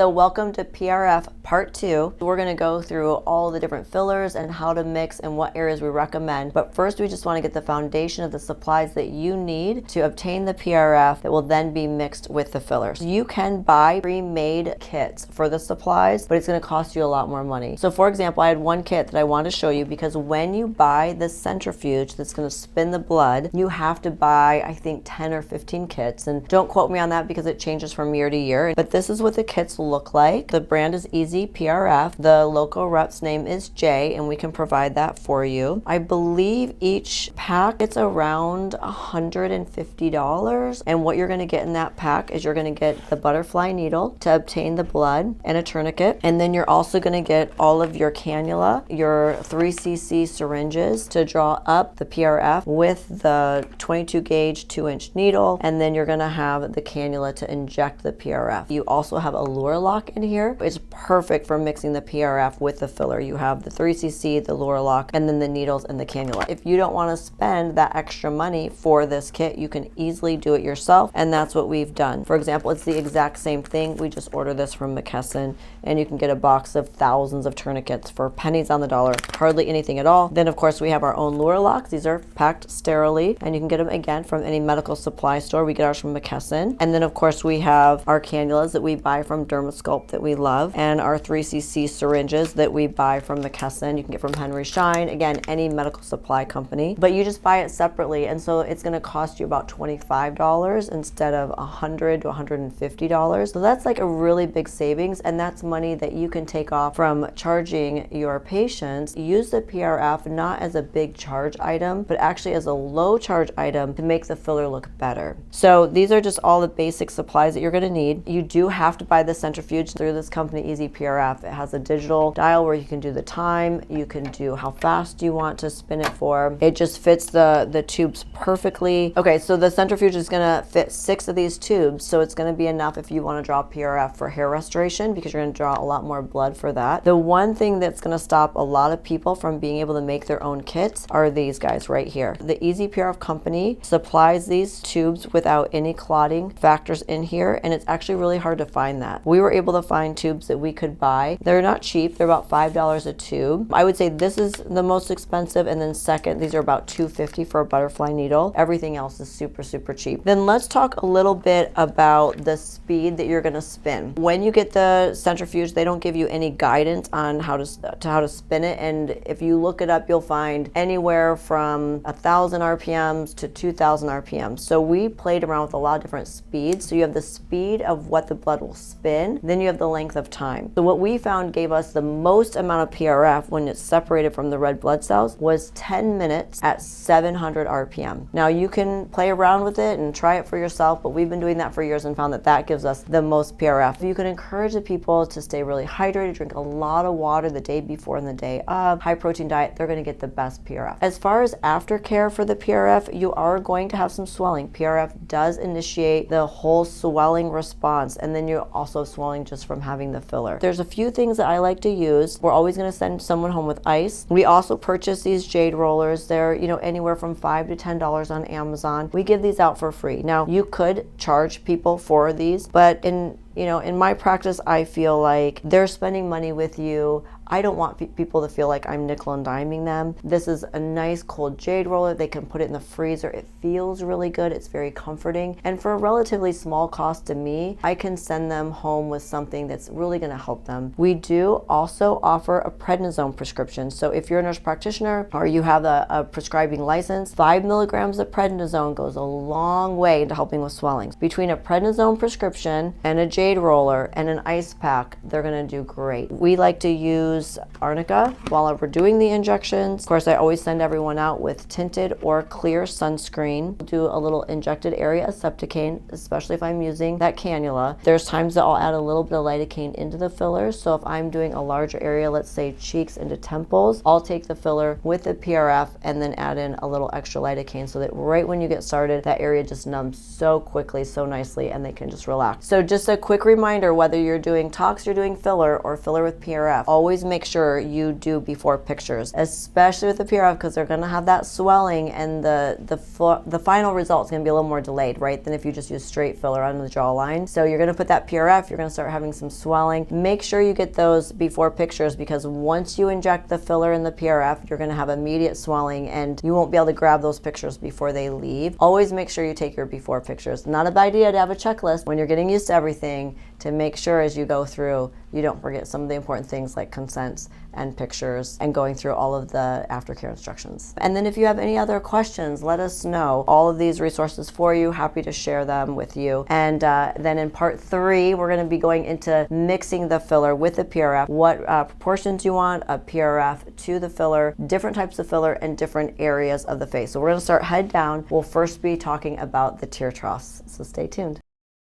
So welcome to PRF Part 2. We're going to go through all the different fillers and how to mix and what areas we recommend. But first we just want to get the foundation of the supplies that you need to obtain the PRF that will then be mixed with the fillers. You can buy pre-made kits for the supplies, but it's going to cost you a lot more money. So for example, I had one kit that I wanted to show you because when you buy the centrifuge that's going to spin the blood, you have to buy, I think, 10 or 15 kits. And don't quote me on that because it changes from year to year. But this is what the kits look like. The brand is Easy PRF. The local rep's name is Jay, and we can provide that for you. I believe each pack it's around $150. And what you're going to get in that pack is you're going to get the butterfly needle to obtain the blood and a tourniquet. And then you're also going to get all of your cannula, your 3cc syringes to draw up the PRF with the 22 gauge 2-inch needle. And then you're going to have the cannula to inject the PRF. You also have a lure lock in here. It's perfect for mixing the PRF with the filler. You have the 3cc, the lure lock, and then the needles and the cannula. If you don't want to spend that extra money for this kit, you can easily do it yourself, and that's what we've done. For example, it's the exact same thing. We just order this from McKesson, and you can get a box of thousands of tourniquets for pennies on the dollar, hardly anything at all. Then of course we have our own lure locks. These are packed sterilely, and you can get them again from any medical supply store. We get ours from McKesson. And then of course we have our cannulas that we buy from dermal that we love, and our 3cc syringes that we buy from McKesson. You can get from Henry Schein, again, any medical supply company, but you just buy it separately, and so it's going to cost you about $25 instead of $100 to $150. So that's like a really big savings, and that's money that you can take off from charging your patients. Use the PRF not as a big charge item, but actually as a low charge item to make the filler look better. So these are just all the basic supplies that you're going to need. You do have to buy the centrifuge through this company, Easy PRF. It has a digital dial where you can do the time, you can do how fast you want to spin it for. It just fits the tubes perfectly. Okay, so the centrifuge is gonna fit 6 of these tubes, so it's gonna be enough if you wanna draw PRF for hair restoration, because you're gonna draw a lot more blood for that. The one thing that's gonna stop a lot of people from being able to make their own kits are these guys right here. The Easy PRF company supplies these tubes without any clotting factors in here, and it's actually really hard to find that. We were able to find tubes that we could buy. They're not cheap. They're about $5 a tube. I would say this is the most expensive, and then second, these are about $2.50 for a butterfly needle. Everything else is super, super cheap. Then let's talk a little bit about the speed that you're gonna spin. When you get the centrifuge, they don't give you any guidance on how to spin it, and if you look it up, you'll find anywhere from 1,000 RPMs to 2,000 RPMs. So we played around with a lot of different speeds. So you have the speed of what the blood will spin, then you have the length of time. So what we found gave us the most amount of PRF when it's separated from the red blood cells was 10 minutes at 700 RPM. Now you can play around with it and try it for yourself, but we've been doing that for years and found that that gives us the most PRF. You can encourage the people to stay really hydrated, drink a lot of water the day before and the day of, high protein diet, they're gonna get the best PRF. As far as aftercare for the PRF, you are going to have some swelling. PRF does initiate the whole swelling response, and then you're also swelling just from having the filler. There's a few things that I like to use. We're always going to send someone home with ice. We also purchase these jade rollers. They're, anywhere from $5 to $10 on Amazon. We give these out for free. Now, you could charge people for these, but in my practice, I feel like they're spending money with you. I don't want people to feel like I'm nickel and diming them. This is a nice cold jade roller. They can put it in the freezer. It feels really good. It's very comforting. And for a relatively small cost to me, I can send them home with something that's really gonna help them. We do also offer a prednisone prescription. So if you're a nurse practitioner or you have a prescribing license, 5 milligrams of prednisone goes a long way into helping with swelling. Between a prednisone prescription and a jade roller and an ice pack, they're gonna do great. We like to use arnica while we're doing the injections. Of course, I always send everyone out with tinted or clear sunscreen. Do a little injected area of Septicane, especially if I'm using that cannula. There's times that I'll add a little bit of lidocaine into the fillers. So if I'm doing a larger area, let's say cheeks into temples, I'll take the filler with the PRF and then add in a little extra lidocaine so that right when you get started, that area just numbs so quickly, so nicely, and they can just relax. So just a quick reminder, whether you're doing tox, you're doing filler, or filler with PRF, always make sure you do before pictures, especially with the PRF, because they're going to have that swelling, and the final result is going to be a little more delayed, right, than if you just use straight filler on the jawline. So you're going to put that PRF, you're going to start having some swelling. Make sure you get those before pictures, because once you inject the filler in the PRF, you're going to have immediate swelling and you won't be able to grab those pictures before they leave. Always make sure you take your before pictures. Not a bad idea to have a checklist when you're getting used to everything, to make sure as you go through you don't forget some of the important things like consents and pictures and going through all of the aftercare instructions. And then if you have any other questions, let us know. All of these resources for you, happy to share them with you. And then in part 3, we're going to be going into mixing the filler with the PRF, what proportions you want of PRF to the filler, different types of filler, and different areas of the face. So we're going to start head down. We'll first be talking about the tear troughs, so stay tuned.